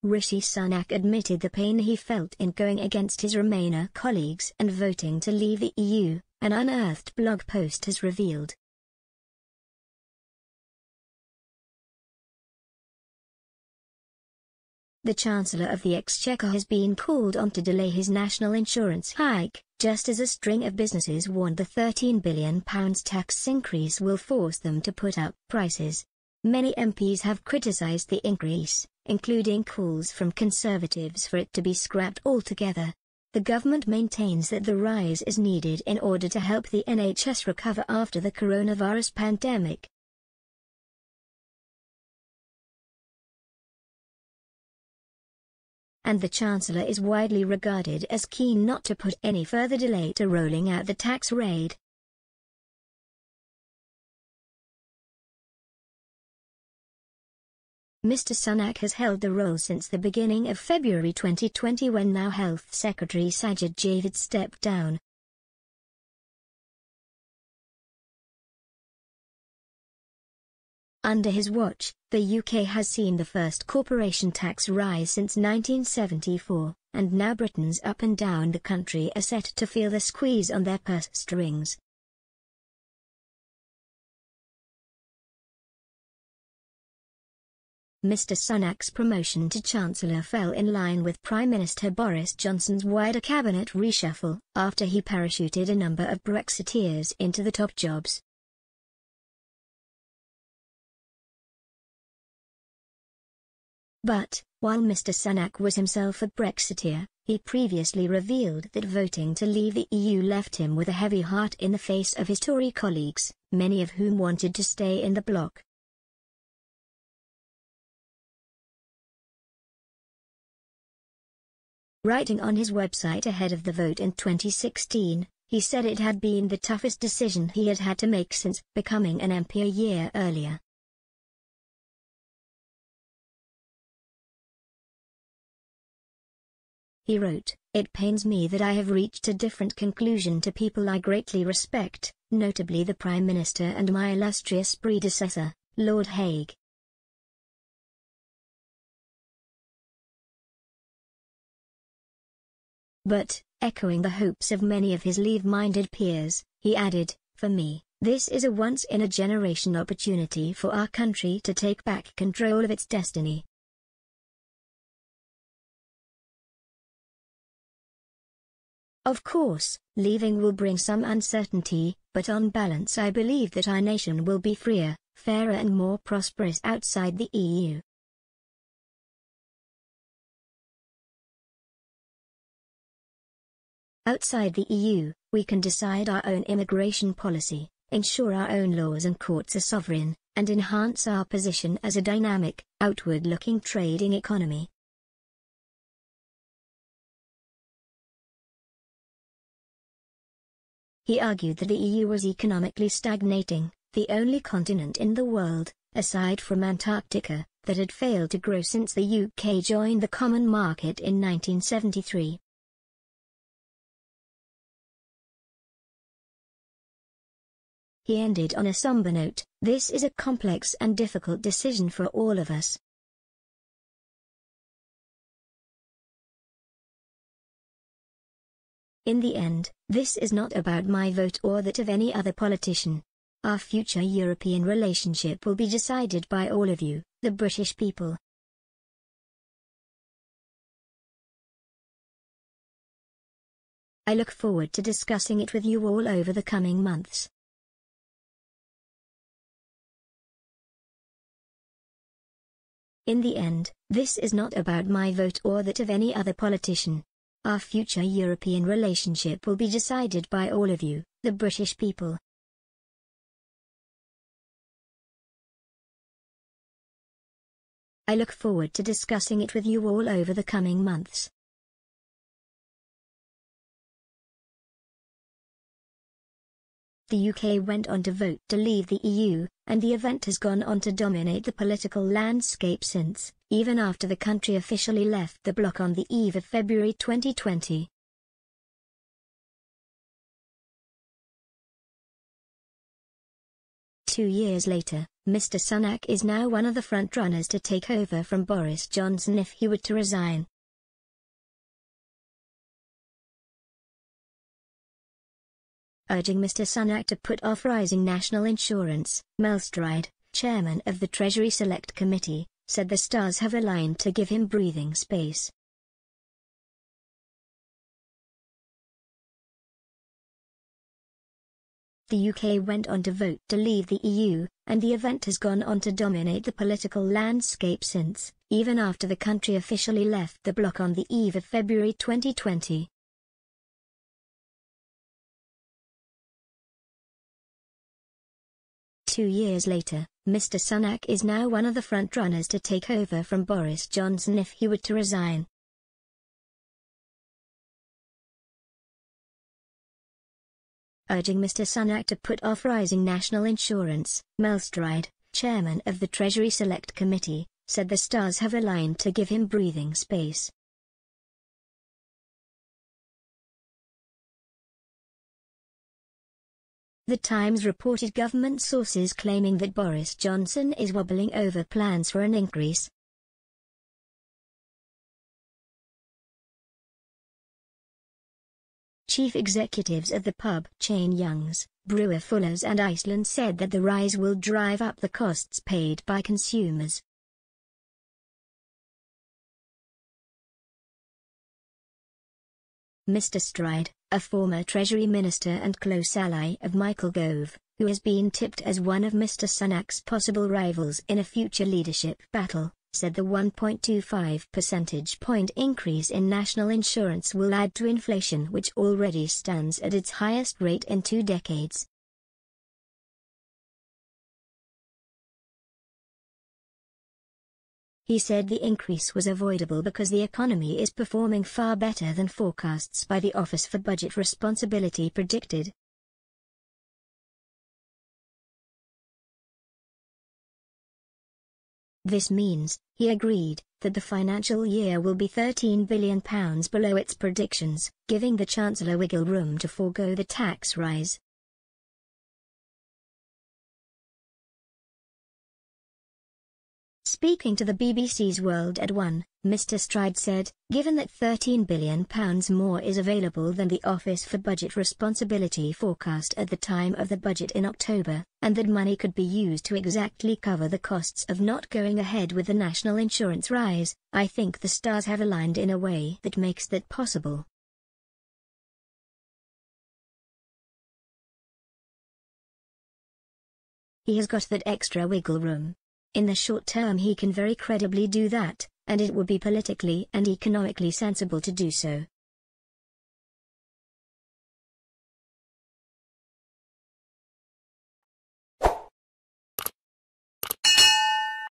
Rishi Sunak admitted the pain he felt in going against his Remainer colleagues and voting to leave the EU, an unearthed blog post has revealed. The Chancellor of the Exchequer has been called on to delay his national insurance hike, just as a string of businesses warned the £13 billion tax increase will force them to put up prices. Many MPs have criticised the increase, including calls from Conservatives for it to be scrapped altogether. The government maintains that the rise is needed in order to help the NHS recover after the coronavirus pandemic. And the Chancellor is widely regarded as keen not to put any further delay to rolling out the tax raid. Mr. Sunak has held the role since the beginning of February 2020, when now Health Secretary Sajid Javid stepped down. Under his watch, the UK has seen the first corporation tax rise since 1974, and now Britons up and down the country are set to feel the squeeze on their purse strings. Mr. Sunak's promotion to Chancellor fell in line with Prime Minister Boris Johnson's wider cabinet reshuffle, after he parachuted a number of Brexiteers into the top jobs. But, while Mr. Sunak was himself a Brexiteer, he previously revealed that voting to leave the EU left him with a heavy heart in the face of his Tory colleagues, many of whom wanted to stay in the bloc. Writing on his website ahead of the vote in 2016, he said it had been the toughest decision he had had to make since becoming an MP a year earlier. He wrote, "It pains me that I have reached a different conclusion to people I greatly respect, notably the Prime Minister and my illustrious predecessor, Lord Hague. But, echoing the hopes of many of his Leave-minded peers, he added, for me, this is a once-in-a-generation opportunity for our country to take back control of its destiny." Of course, leaving will bring some uncertainty, but on balance I believe that our nation will be freer, fairer and more prosperous outside the EU. Outside the EU, we can decide our own immigration policy, ensure our own laws and courts are sovereign, and enhance our position as a dynamic, outward-looking trading economy. He argued that the EU was economically stagnating, the only continent in the world, aside from Antarctica, that had failed to grow since the UK joined the Common Market in 1973. He ended on a somber note, "This is a complex and difficult decision for all of us. In the end, this is not about my vote or that of any other politician. Our future European relationship will be decided by all of you, the British people. I look forward to discussing it with you all over the coming months." In the end, this is not about my vote or that of any other politician. Our future European relationship will be decided by all of you, the British people. I look forward to discussing it with you all over the coming months. The UK went on to vote to leave the EU, and the event has gone on to dominate the political landscape since, even after the country officially left the bloc on the eve of February 2020. 2 years later, Mr. Sunak is now one of the front-runners to take over from Boris Johnson if he were to resign. Urging Mr. Sunak to put off rising national insurance, Mel Stride, chairman of the Treasury Select Committee, said the stars have aligned to give him breathing space. The UK went on to vote to leave the EU, and the event has gone on to dominate the political landscape since, even after the country officially left the bloc on the eve of February 2020. Two years later, Mr. Sunak is now one of the front-runners to take over from Boris Johnson if he were to resign. Urging Mr. Sunak to put off rising national insurance, Mel Stride, chairman of the Treasury Select Committee, said the stars have aligned to give him breathing space. The Times reported government sources claiming that Boris Johnson is wobbling over plans for an increase. Chief executives of the pub chain Young's, Brewer Fuller's and Iceland said that the rise will drive up the costs paid by consumers. Mr. Stride, a former Treasury Minister and close ally of Michael Gove, who has been tipped as one of Mr. Sunak's possible rivals in a future leadership battle, said the 1.25 percentage point increase in national insurance will add to inflation, which already stands at its highest rate in 2 decades. He said the increase was avoidable because the economy is performing far better than forecasts by the Office for Budget Responsibility predicted. This means, he agreed, that the financial year will be £13 billion below its predictions, giving the Chancellor wiggle room to forego the tax rise. Speaking to the BBC's World at 1, Mr. Stride said, given that £13 billion more is available than the Office for Budget Responsibility forecast at the time of the budget in October, and that money could be used to exactly cover the costs of not going ahead with the national insurance rise, I think the stars have aligned in a way that makes that possible. He has got that extra wiggle room. In the short term he can very credibly do that, and it would be politically and economically sensible to do so.